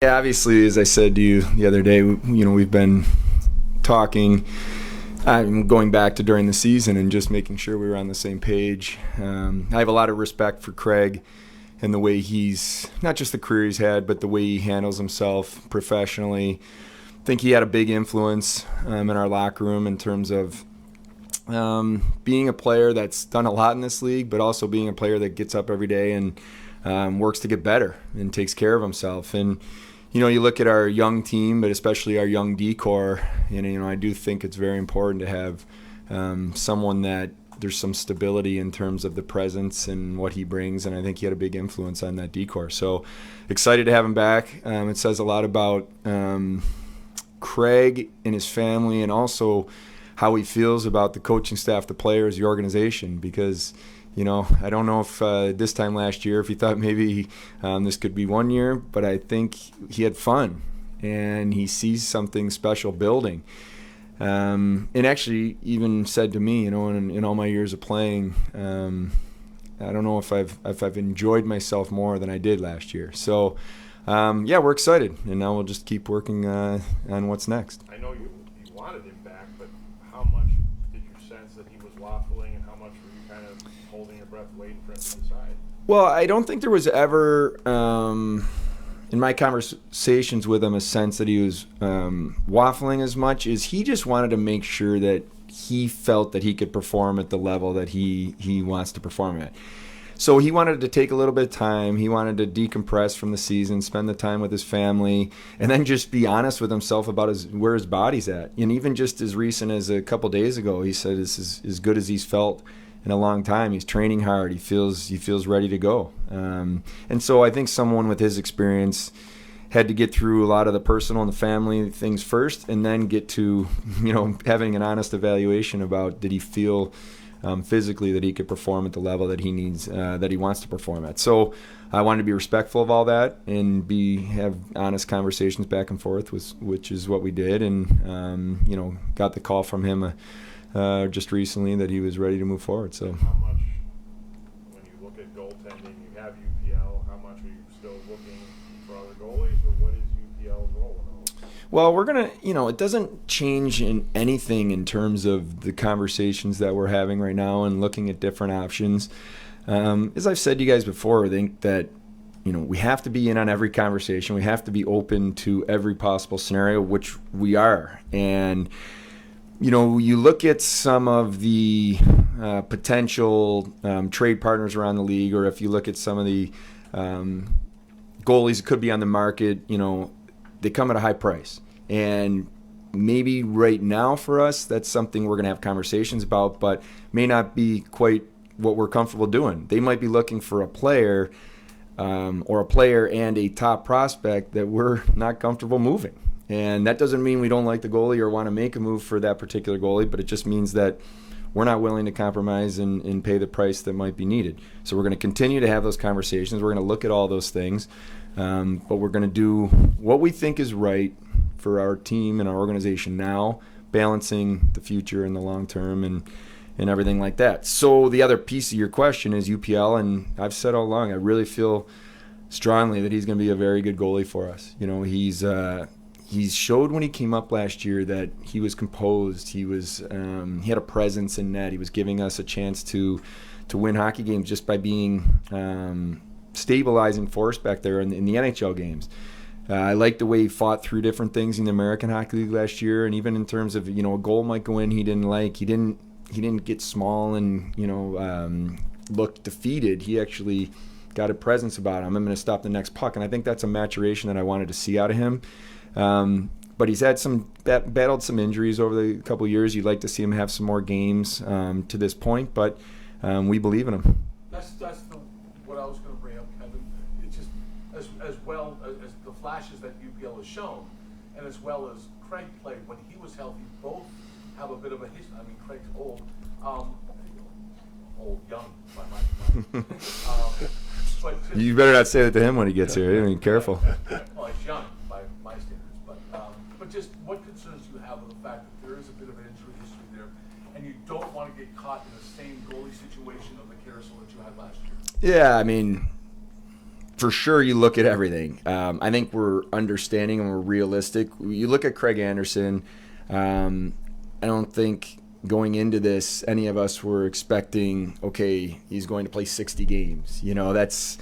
Yeah, obviously, as I said to you the other day, we've been talking. I'm going back to during the season and just making sure we were on the same page. I have a lot of respect for Craig and the way he's, not just the career he's had, but the way he handles himself professionally. I think he had a big influence in our locker room in terms of being a player that's done a lot in this league, but also being a player that gets up every day and works to get better and takes care of himself. And you look at our young team, but especially our young D-core, and I do think it's very important to have someone that there's some stability in terms of the presence and what he brings, and I think he had a big influence on that D-core. So excited to have him back. It says a lot about Craig and his family, and also how he feels about the coaching staff, the players, the organization, because I don't know if this time last year, if he thought maybe this could be 1 year, but I think he had fun and he sees something special building. And actually even said to me, in all my years of playing, I don't know if I've enjoyed myself more than I did last year. So, we're excited, and now we'll just keep working on what's next. I know you wanted him back, but how much did you sense that he was waffling, and how much were you kind of holding your breath waiting for him to decide? Well, I don't think there was ever, in my conversations with him, a sense that he was waffling as much as he just wanted to make sure that he felt that he could perform at the level that he wants to perform at. So he wanted to take a little bit of time. He wanted to decompress from the season, spend the time with his family, and then just be honest with himself about where his body's at. And even just as recent as a couple days ago, he said this is as good as he's felt in a long time. He's training hard. He feels ready to go. And so I think someone with his experience had to get through a lot of the personal and the family things first, and then get to having an honest evaluation about did he feel physically that he could perform at the level that he needs, that he wants to perform at. So I wanted to be respectful of all that and have honest conversations back and forth, which is what we did, and got the call from him just recently that he was ready to move forward. So how much, when you look at goaltending, you have UPL, how much are you still looking for other goalies, or what is UPL's role in all? Well, we're going to, it doesn't change in anything in terms of the conversations that we're having right now and looking at different options. As I've said to you guys before, I think that, we have to be in on every conversation. We have to be open to every possible scenario, which we are. And, you look at some of the potential trade partners around the league, or if you look at some of the goalies that could be on the market, they come at a high price. And maybe right now for us, that's something we're going to have conversations about, but may not be quite what we're comfortable doing. They might be looking for a player or a player and a top prospect that we're not comfortable moving. And that doesn't mean we don't like the goalie or want to make a move for that particular goalie, but it just means that we're not willing to compromise and pay the price that might be needed. So we're going to continue to have those conversations. We're going to look at all those things. But we're going to do what we think is right for our team and our organization now, balancing the future and the long term and everything like that. So the other piece of your question is UPL, and I've said all along, I really feel strongly that he's going to be a very good goalie for us. He's showed when he came up last year that he was composed. He had a presence in net. He was giving us a chance to win hockey games just by being stabilizing force back there in the NHL games. I like the way he fought through different things in the American Hockey League last year, and even in terms of a goal might go in he didn't like. He didn't get small and look defeated. He actually got a presence about him. I'm going to stop the next puck, and I think that's a maturation that I wanted to see out of him. But he's had battled some injuries over the couple of years. You'd like to see him have some more games to this point, but we believe in him. That's what I was going to bring up, Kevin. It's just as well as the flashes that UPL has shown, and as well as Craig played when he was healthy. Both have a bit of a history. I mean, Craig's old, young by my but You better not say that to him when he gets here. I mean, careful. Well, he's young by my standards, but just what concerns do you have with the fact that there is a bit of an injury history there, and you don't want to get caught in the same goalie situation of the carousel that you had last year? Yeah, I mean, for sure, you look at everything. I think we're understanding and we're realistic. You look at Craig Anderson. I don't think going into this, any of us were expecting, okay, he's going to play 60 games. That's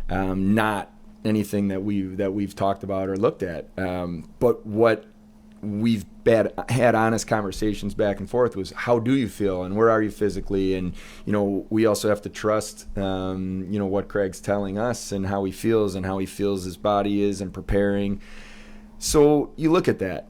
not anything that we've talked about or looked at. But what we've had honest conversations back and forth was, how do you feel and where are you physically? And we also have to trust what Craig's telling us and how he feels his body is and preparing. So you look at that.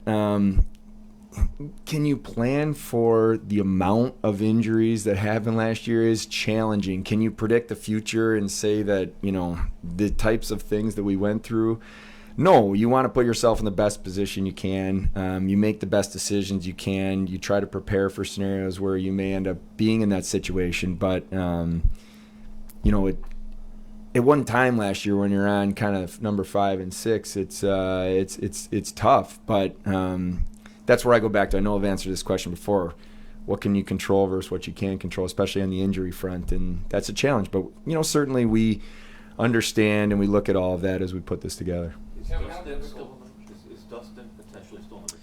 Can you plan for the amount of injuries that happened last year? Is challenging. Can you predict the future and say that the types of things that we went through? No, you want to put yourself in the best position you can. You make the best decisions you can. You try to prepare for scenarios where you may end up being in that situation. But at one time last year when you're on kind of number 5 and 6, it's tough. But that's where I go back to. I know I've answered this question before. What can you control versus what you can't control, especially on the injury front, and that's a challenge. But certainly we understand and we look at all of that as we put this together. Is Dustin potentially still in the league?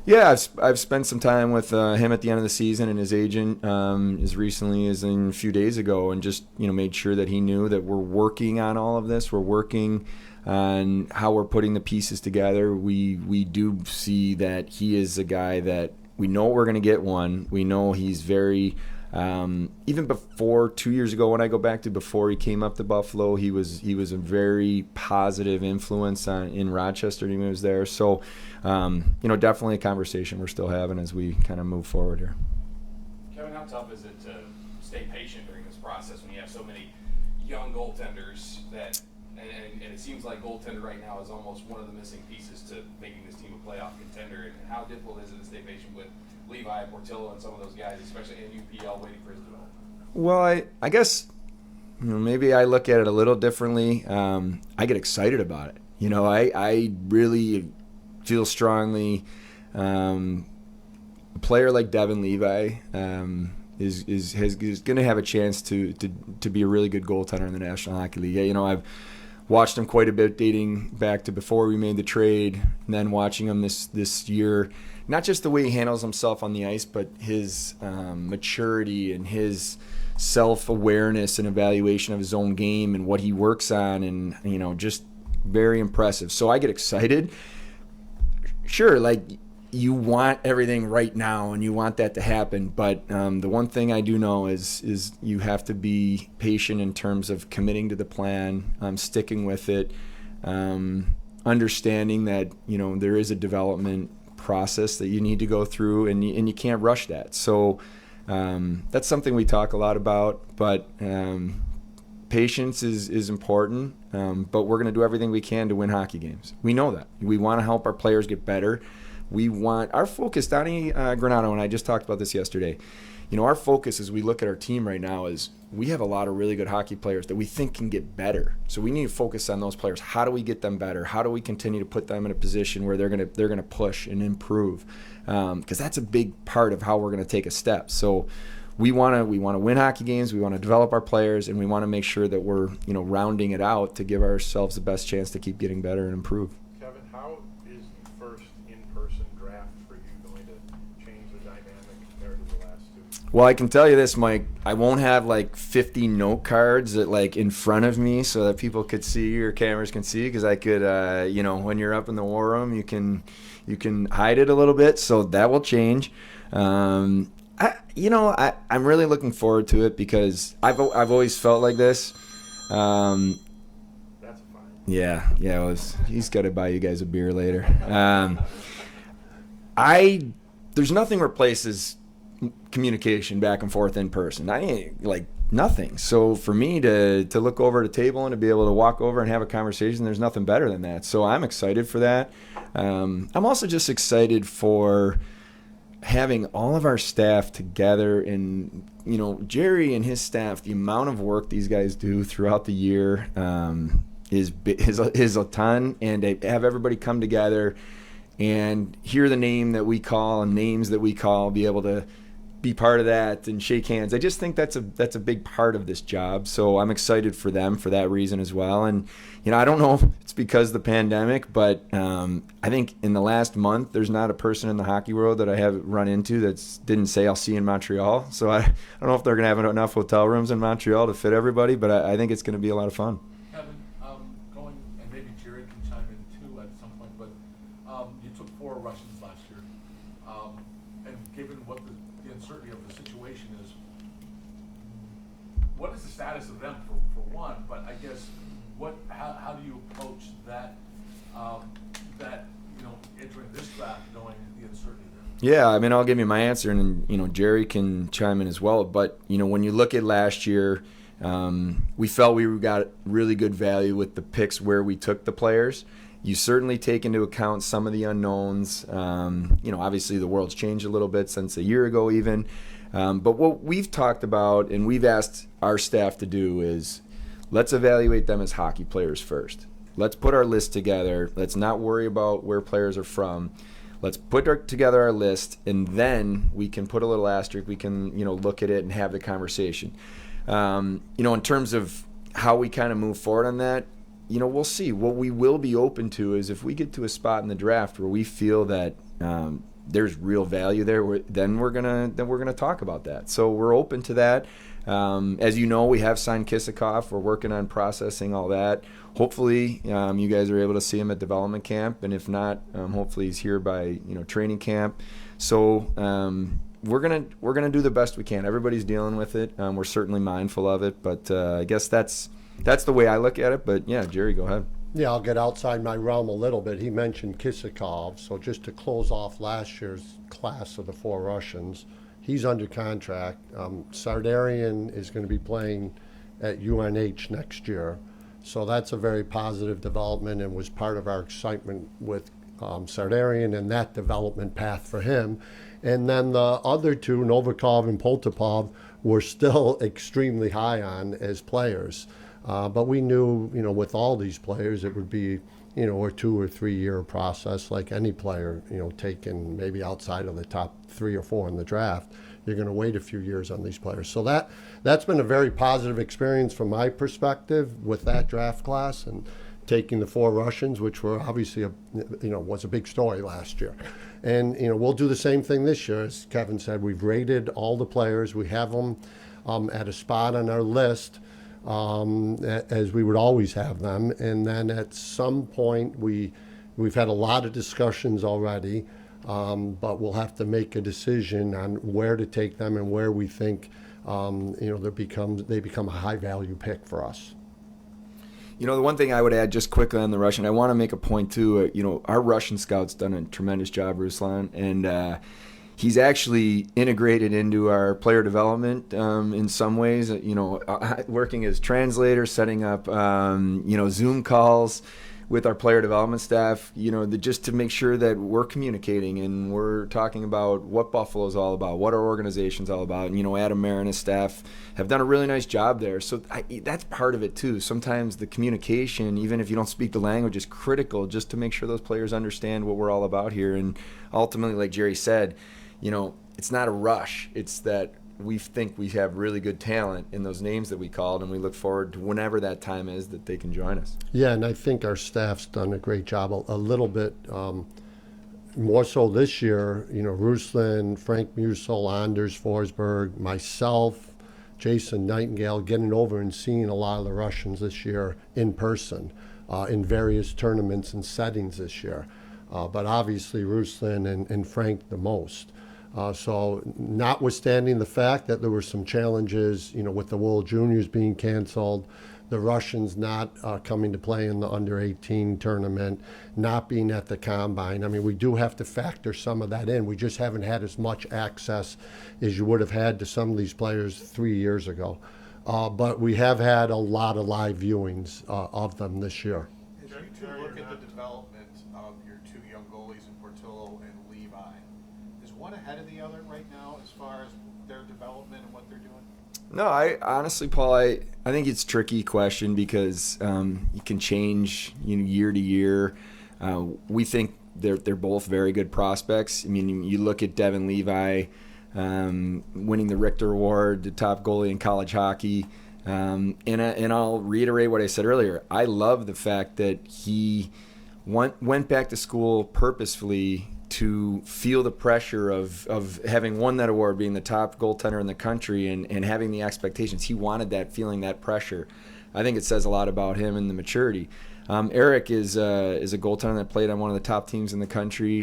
Yeah, I've spent some time with him at the end of the season and his agent as recently as a few days ago, and just made sure that he knew that we're working on all of this. We're working on how we're putting the pieces together. We do see that he is a guy that we know we're going to get one. We know he's very even before 2 years ago, when I go back to before he came up to Buffalo, he was a very positive influence in Rochester when he was there. So, definitely a conversation we're still having as we kind of move forward here. Kevin, how tough is it to stay patient during this process when you have so many young goaltenders and it seems like goaltender right now is almost one of the missing pieces to making this team a playoff contender, and how difficult is it to stay patient with Levi, Portillo, and some of those guys, especially in UPL, waiting for his development? Well, I guess maybe I look at it a little differently. I get excited about it. I really feel strongly a player like Devin Levi is going to have a chance to be a really good goaltender in the National Hockey League. I've watched him quite a bit dating back to before we made the trade, and then watching him this year. Not just the way he handles himself on the ice, but his maturity and his self-awareness and evaluation of his own game and what he works on, and just very impressive. So I get excited. Sure, you want everything right now and you want that to happen, but the one thing I do know is you have to be patient in terms of committing to the plan, sticking with it, understanding that there is a development process that you need to go through, and you can't rush that. So that's something we talk a lot about, but patience is important, but we're going to do everything we can to win hockey games. We know that. We want to help our players get better. We want our focus, Donnie Granato and I just talked about this yesterday. Our focus as we look at our team right now is we have a lot of really good hockey players that we think can get better. So we need to focus on those players. How do we get them better? How do we continue to put them in a position where they're gonna push and improve? Because that's a big part of how we're gonna take a step. So we want to win hockey games. We want to develop our players, and we want to make sure that we're rounding it out to give ourselves the best chance to keep getting better and improve. Kevin, how is the first in-person draft for you going to change the dynamic compared to the last two? Well, I can tell you this, Mike. I won't have 50 note cards that in front of me so that people could see or cameras can see, because I could, when you're up in the war room, you can hide it a little bit. So that will change. I'm really looking forward to it because I've always felt like this. That's fine. Yeah. He's got to buy you guys a beer later. There's nothing replaces communication back and forth in person. Nothing. So for me to look over at a table and to be able to walk over and have a conversation, there's nothing better than that. So I'm excited for that. I'm also just excited for having all of our staff together, and Jerry and his staff, the amount of work these guys do throughout the year is a ton, and to have everybody come together and hear the name that we call and names that we call, be able to be part of that and shake hands. I just think that's a big part of this job. So I'm excited for them for that reason as well. And I don't know if it's because of the pandemic, but I think in the last month there's not a person in the hockey world that I have run into that didn't say I'll see you in Montreal. So I don't know if they're going to have enough hotel rooms in Montreal to fit everybody, but I think it's going to be a lot of fun. Kevin, going, and maybe Jerry can chime in too at some point, but you took 4 Russians last year. And given what the uncertainty of the situation is, what is the status of them for one? But I guess how do you approach that entering this draft knowing the uncertainty there? Yeah, I mean, I'll give you my answer, and Jerry can chime in as well. But when you look at last year, we felt we got really good value with the picks where we took the players. You certainly take into account some of the unknowns. Obviously the world's changed a little bit since a year ago even. But what we've talked about and we've asked our staff to do is let's evaluate them as hockey players first. Let's put our list together. Let's not worry about where players are from. Let's put together our list, and then we can put a little asterisk. We can look at it and have the conversation. In terms of how we kind of move forward on that, we'll see. What we will be open to is if we get to a spot in the draft where we feel that there's real value there, then we're gonna talk about that. So we're open to that. As you know, we have signed Kisakov. We're working on processing all that. Hopefully, you guys are able to see him at development camp, and if not, hopefully he's here by training camp. So we're gonna do the best we can. Everybody's dealing with it. We're certainly mindful of it, but I guess that's the way I look at it. But yeah, Jerry, go ahead. Yeah, I'll get outside my realm a little bit. He mentioned Kisakov, so just to close off last year's class of the 4 Russians, he's under contract. Sardarian is going to be playing at UNH next year, so that's a very positive development and was part of our excitement with Sardarian and that development path for him. And then the other 2, Novikov and Poltapov, were still extremely high on as players. But we knew, with all these players, it would be, a 2 or 3 year process like any player, taken maybe outside of the top 3 or 4 in the draft. You're going to wait a few years on these players. So that's been a very positive experience from my perspective with that draft class and taking the 4 Russians, which were obviously was a big story last year. And, we'll do the same thing this year. As Kevin said, we've rated all the players. We have them at a spot on our list. As we would always have them, and then at some point we've had a lot of discussions already, but we'll have to make a decision on where to take them and where we think they become a high value pick for us. The one thing I would add just quickly on the Russian, I want to make a point too. Our Russian scout's done a tremendous job, Ruslan, and he's actually integrated into our player development in some ways, working as translator, setting up, Zoom calls with our player development staff, just to make sure that we're communicating and we're talking about what Buffalo's all about, what our organization's all about. And, Adam Mayer and his staff have done a really nice job there. So that's part of it too. Sometimes the communication, even if you don't speak the language, is critical just to make sure those players understand what we're all about here. And ultimately, like Jerry said, it's not a rush. It's that we think we have really good talent in those names that we called, and we look forward to whenever that time is that they can join us. Yeah, and I think our staff's done a great job. A little bit more so this year. Ruslan, Frank Musel, Anders Forsberg, myself, Jason Nightingale, getting over and seeing a lot of the Russians this year in person in various tournaments and settings this year. But obviously Ruslan and Frank the most. So notwithstanding the fact that there were some challenges, with the World Juniors being canceled, the Russians not coming to play in the under-18 tournament, not being at the Combine. I mean, we do have to factor some of that in. We just haven't had as much access as you would have had to some of these players 3 years ago. But we have had a lot of live viewings of them this year. As you two look at the development of your 2 young goalies in Portillo and Levi, is one ahead of the other right now as far as their development and what they're doing? No, I honestly, Paul, I think it's a tricky question because you can change year to year. We think they're both very good prospects. I mean, you look at Devin Levi, winning the Richter Award, the top goalie in college hockey. And I'll reiterate what I said earlier. I love the fact that he went back to school purposefully to feel the pressure of having won that award, being the top goaltender in the country, and having the expectations. He wanted that, feeling that pressure. I think it says a lot about him and the maturity. Eric is a goaltender that played on one of the top teams in the country,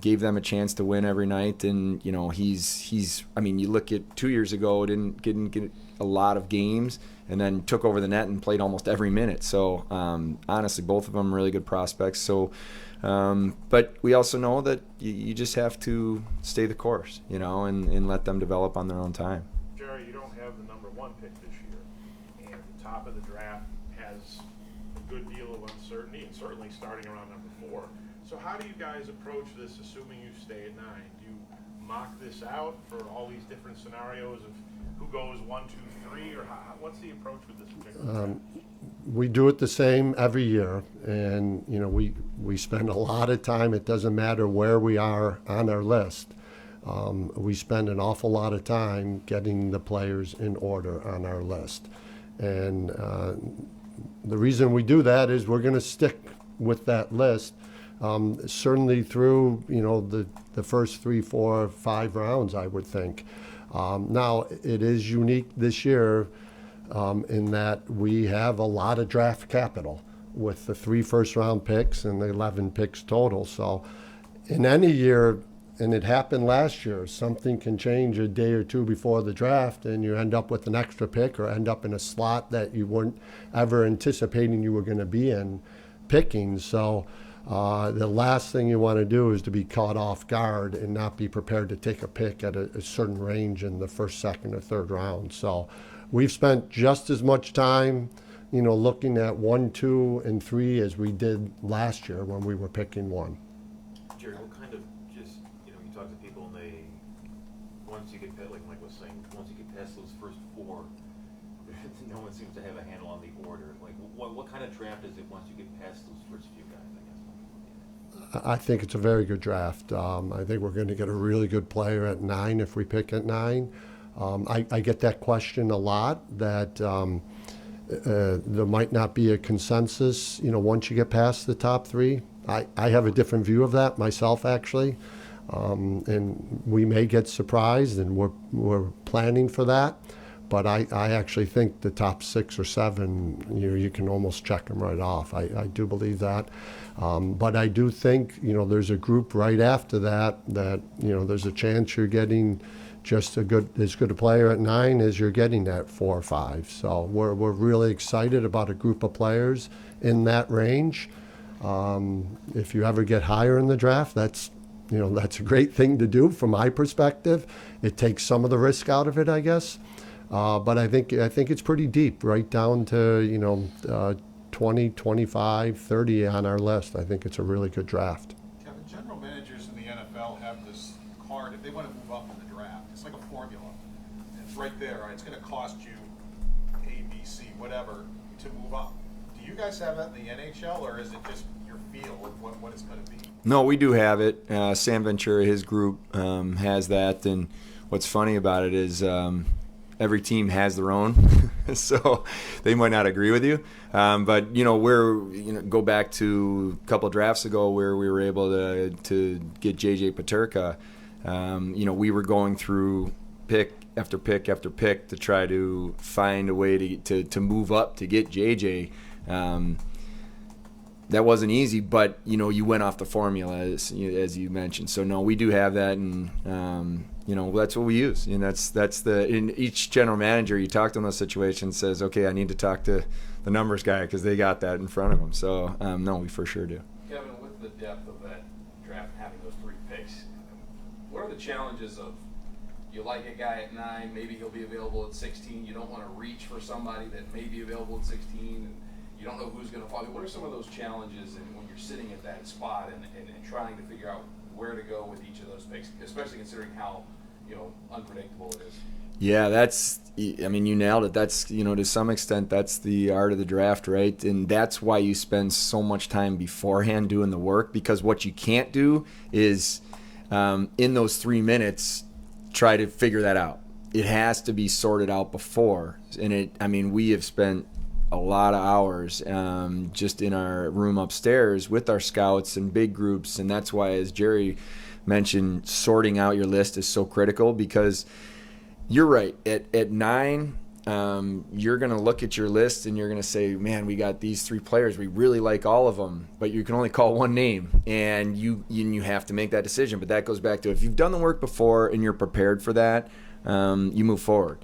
gave them a chance to win every night, and he's I mean, you look at 2 years ago, didn't get a lot of games, and then took over the net and played almost every minute. So honestly, both of them really good prospects. So, but we also know that you just have to stay the course, and let them develop on their own time. Jerry, you don't have the number 1 pick this year, and the top of the draft has a good deal of uncertainty, and certainly starting around number 4. So how do you guys approach this, assuming you stay at 9? Do you mock this out for all these different scenarios of who goes 1, 2, 3, or what's the approach with this particular draft? We do it the same every year, and we spend a lot of time. It doesn't matter where we are on our list. We spend an awful lot of time getting the players in order on our list, and the reason we do that is we're going to stick with that list, certainly through the first 3, 4, 5 rounds, I would think. Now it is unique this year in that we have a lot of draft capital with the 3 first-round picks and the 11 picks total. So in any year, and it happened last year, something can change a day or two before the draft and you end up with an extra pick or end up in a slot that you weren't ever anticipating you were going to be in picking. So the last thing you want to do is to be caught off guard and not be prepared to take a pick at a certain range in the first, second, or third round. So we've spent just as much time, looking at 1, 2, and 3 as we did last year when we were picking 1. Jerry, what kind of you talk to people and once you get, like Mike was saying, once you get past those first 4, no one seems to have a handle on the order. Like, what kind of draft is it once you get past those first few guys, I guess? I think it's a very good draft. I think we're going to get a really good player at 9 if we pick at 9. I get that question a lot, that there might not be a consensus, once you get past the top 3. I have a different view of that myself, actually. And we may get surprised, and we're planning for that. But I actually think the top 6 or 7, you can almost check them right off. I do believe that. But I do think, there's a group right after that there's a chance you're getting just as good a player at 9 as you're getting at 4 or 5. So we're really excited about a group of players in that range. If you ever get higher in the draft, that's a great thing to do from my perspective. It takes some of the risk out of it, I guess. But I think it's pretty deep, right down to 20, 25, 30 on our list. I think it's a really good draft. Kevin, general managers in the NFL have this card if they want to move up in the draft. It's like a formula. It's right there. Right? It's going to cost you A, B, C, whatever to move up. Do you guys have that in the NHL, or is it just your feel of what it's going to be? No, we do have it. Sam Ventura, his group, has that. And what's funny about it is every team has their own, so they might not agree with you. But go back to a couple of drafts ago where we were able to get JJ Peterka. We were going through pick after pick after pick to try to find a way to move up to get JJ. That wasn't easy, but you went off the formula as you mentioned. So no, we do have that, and that's what we use. And that's in each general manager you talk to in those situations says, okay, I need to talk to the numbers guy because they got that in front of them. So no, we for sure do. Kevin, with the depth of that draft, having those 3 picks, what are the challenges of you like a guy at 9, maybe he'll be available at 16. You don't want to reach for somebody that may be available at 16, and you don't know who's going to fall. What are some of those challenges when you're sitting at that spot and trying to figure out where to go with each of those picks, especially considering how unpredictable it is? Yeah, you nailed it. That's, to some extent, that's the art of the draft, right? And that's why you spend so much time beforehand doing the work, because what you can't do is in those 3 minutes try to figure that out. It has to be sorted out before. And we have spent a lot of hours just in our room upstairs with our scouts and big groups. And that's why, as Jerry mentioned, sorting out your list is so critical, because you're right. At 9, you're going to look at your list and you're going to say, man, we got these 3 players. We really like all of them, but you can only call one name, and you have to make that decision. But that goes back to, if you've done the work before and you're prepared for that, you move forward.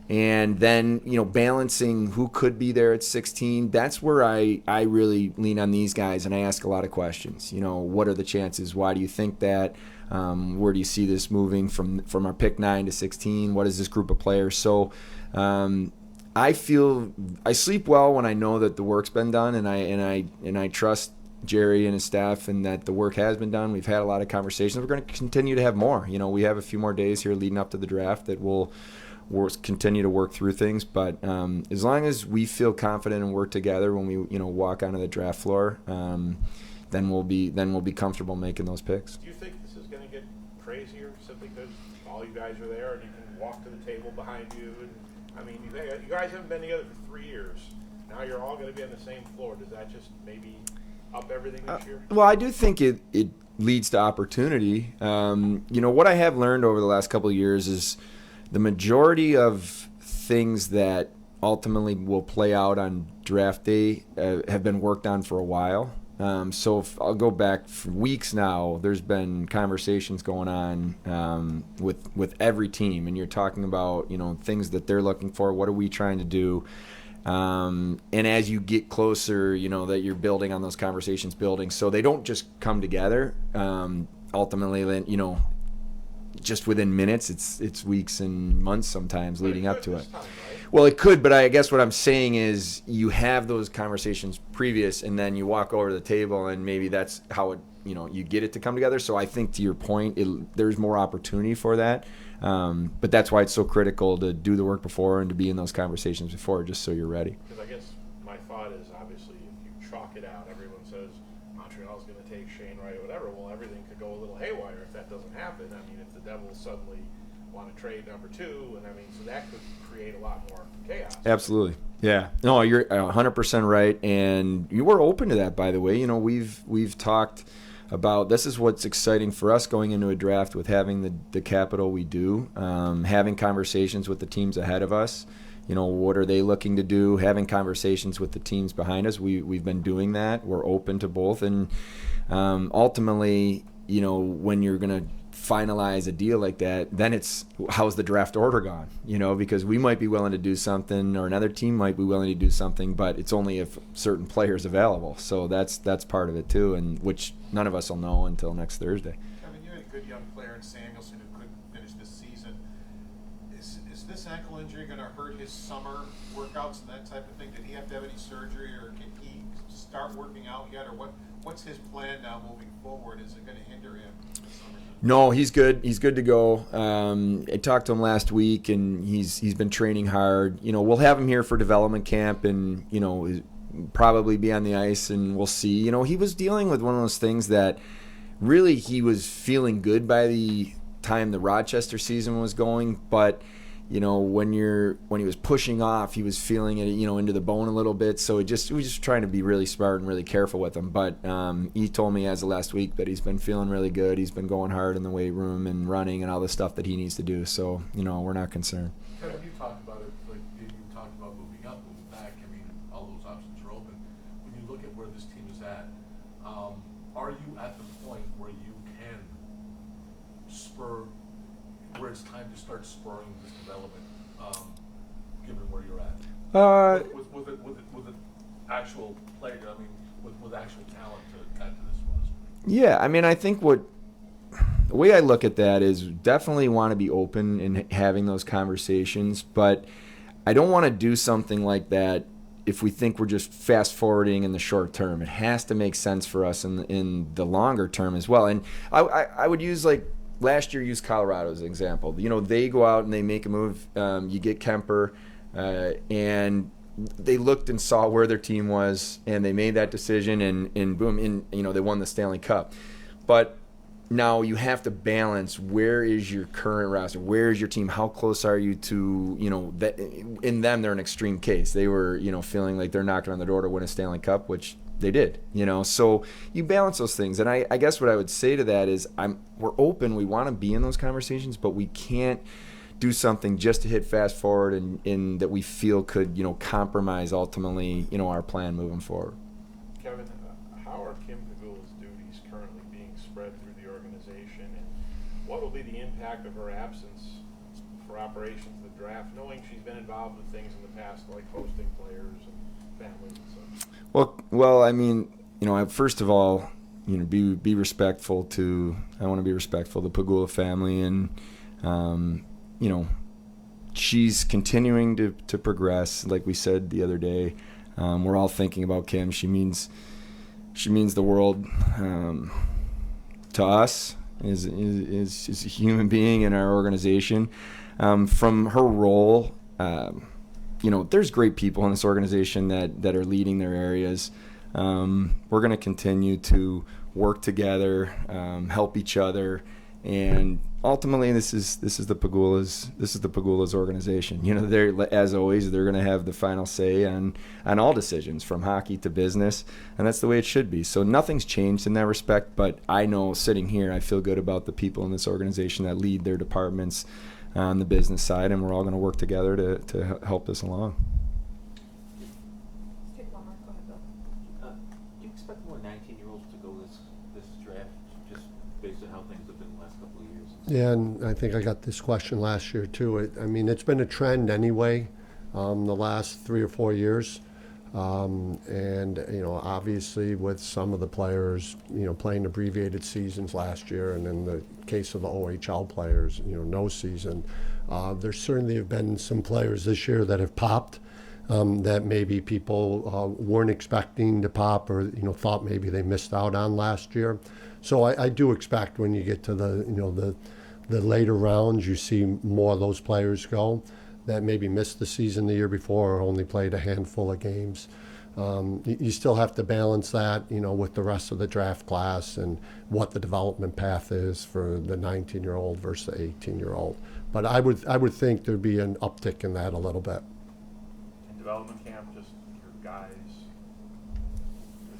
And then, balancing who could be there at 16, that's where I really lean on these guys, and I ask a lot of questions. What are the chances? Why do you think that? Where do you see this moving from our pick 9 to 16? What is this group of players? So I sleep well when I know that the work's been done, and I trust Jerry and his staff, and that the work has been done. We've had a lot of conversations. We're going to continue to have more. We have a few more days here leading up to the draft that we'll continue to work through things. But as long as we feel confident and work together when we walk onto the draft floor, then we'll be comfortable making those picks. Do you think this is going to get crazier simply because all you guys are there and you can walk to the table behind you? And you guys haven't been together for 3 years. Now you're all going to be on the same floor. Does that just maybe up everything this year? Well, I do think it leads to opportunity. What I have learned over the last couple of years is the majority of things that ultimately will play out on draft day have been worked on for a while. So if I'll go back for weeks now, there's been conversations going on with every team, and you're talking about things that they're looking for. What are we trying to do? And as you get closer, that you're building on those conversations, so they don't just come together. Ultimately, then just within minutes, it's weeks and months sometimes leading up to it. Time, right? Well, it could, but I guess what I'm saying is you have those conversations previous, and then you walk over to the table, and maybe that's how it, you get it to come together. So I think, to your point, there's more opportunity for that. But that's why it's so critical to do the work before and to be in those conversations before, just so you're ready. Because I guess my thought is, obviously, if you chalk it out, everyone says Montreal's going to take Shane Wright or whatever. Well, everything could go a little haywire if that doesn't happen. If the Devils suddenly want to trade number 2, and so that could create a lot more chaos. Absolutely. Yeah. No, you're 100% right, and you were open to that, by the way. We've talked about, this is what's exciting for us going into a draft with having the capital we do, having conversations with the teams ahead of us. What are they looking to do? Having conversations with the teams behind us. We've been doing that. We're open to both, and ultimately, when you're going to finalize a deal like that, then it's, how's the draft order gone? Because we might be willing to do something, or another team might be willing to do something, but it's only if certain players available. So that's part of it too, and which none of us will know until next Thursday. Kevin, you had a good young player in Samuelson who couldn't finish this season. Is this ankle injury going to hurt his summer workouts and that type of thing? Did he have to have any surgery, or can he start working out yet, or what's his plan now moving forward? Is it going to hinder him this summer? No, he's good. He's good to go. I talked to him last week, and he's been training hard. We'll have him here for development camp, and probably be on the ice, and we'll see. He was dealing with one of those things that really he was feeling good by the time the Rochester season was going, but when he was pushing off, he was feeling it, into the bone a little bit. So we just trying to be really smart and really careful with him. But he told me as of last week that he's been feeling really good. He's been going hard in the weight room and running and all the stuff that he needs to do. So we're not concerned. Kevin, you talked about it, like you talked about moving up, moving back. All those options are open. When you look at where this team is at, are you at the point where you can where it's time to start spurring this development, given where you're at? With an actual player, with actual talent to add to this roster. Yeah, I think the way I look at that is definitely want to be open in having those conversations, but I don't want to do something like that if we think we're just fast forwarding in the short term. It has to make sense for us in the longer term as well. And I would use, like, last year, use Colorado as an example. They go out and they make a move. You get Kemper, and they looked and saw where their team was, and they made that decision, and boom, they won the Stanley Cup. But now you have to balance, where is your current roster, where is your team, how close are you to, that in them they're an extreme case. They were, feeling like they're knocking on the door to win a Stanley Cup, which they did, so you balance those things. And I guess what I would say to that is we're open, we want to be in those conversations, but we can't do something just to hit fast forward and that we feel could, compromise ultimately, our plan moving forward. Kevin, how are Kim Pegula's duties currently being spread through the organization, and what will be the impact of her absence for operations of the draft, knowing she's been involved with things in the past like hosting players and families and such? Well, I mean, first of all, be respectful to. I want to be respectful of the Pegula family, and she's continuing to progress. Like we said the other day, we're all thinking about Kim. She means the world to us as a human being in our organization. From her role, there's great people in this organization that are leading their areas. We're going to continue to work together, help each other, and ultimately this is the Pegula's organization. They're, as always, they're going to have the final say on all decisions, from hockey to business, and that's the way it should be. So nothing's changed in that respect, but I know, sitting here, I feel good about the people in this organization that lead their departments on the business side, and we're all going to work together to help this along. Let's take one more. Go ahead, Bill. Do you expect more 19-year-olds to go this draft, just based on how things have been the last couple of years? Yeah, and I think I got this question last year too. It's been a trend anyway, the last 3 or 4 years. Obviously with some of the players, playing abbreviated seasons last year, and in the case of the OHL players, no season, there certainly have been some players this year that have popped, that maybe people weren't expecting to pop, or thought maybe they missed out on last year. So I do expect when you get to the later rounds, you see more of those players go that maybe missed the season the year before or only played a handful of games. You still have to balance that, with the rest of the draft class and what the development path is for the 19-year-old versus the 18-year-old. But I would think there'd be an uptick in that a little bit. In development camp, just your guys,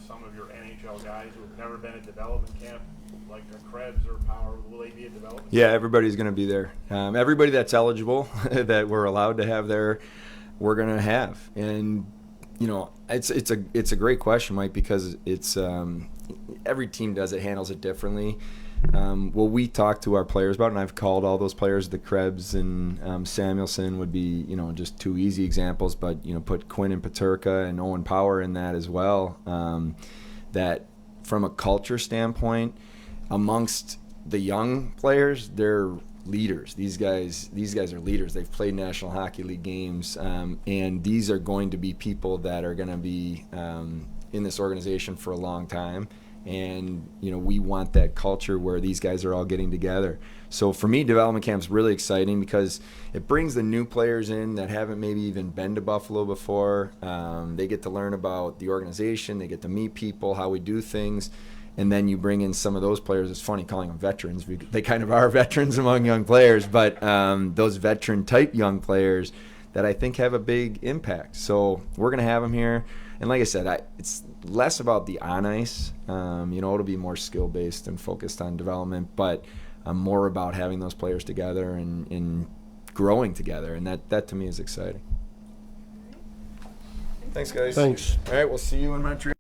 some of your NHL guys who have never been at development camp, like the Krebs or Power, will they be at development camp? Yeah, everybody's going to be there. Everybody that's eligible that we're allowed to have there, we're going to have. And it's a great question, Mike, because it's every team handles it differently. What we talk to our players about, and I've called all those players, the Krebs and Samuelson would be just 2 easy examples, but put Quinn and Peterka and Owen Power in that as well. That from a culture standpoint, amongst the young players, they're leaders. These guys are leaders. They've played National Hockey League games, and these are going to be people that are going to be in this organization for a long time. And we want that culture where these guys are all getting together. So for me, development camp's really exciting because it brings the new players in that haven't maybe even been to Buffalo before. They get to learn about the organization. They get to meet people, how we do things. And then you bring in some of those players. It's funny calling them veterans. They kind of are veterans among young players, but those veteran-type young players that I think have a big impact. So we're going to have them here. And like I said, it's less about the on-ice. It'll be more skill-based and focused on development, but more about having those players together and growing together. And that to me is exciting. Thanks, guys. Thanks. All right, we'll see you in Montreal.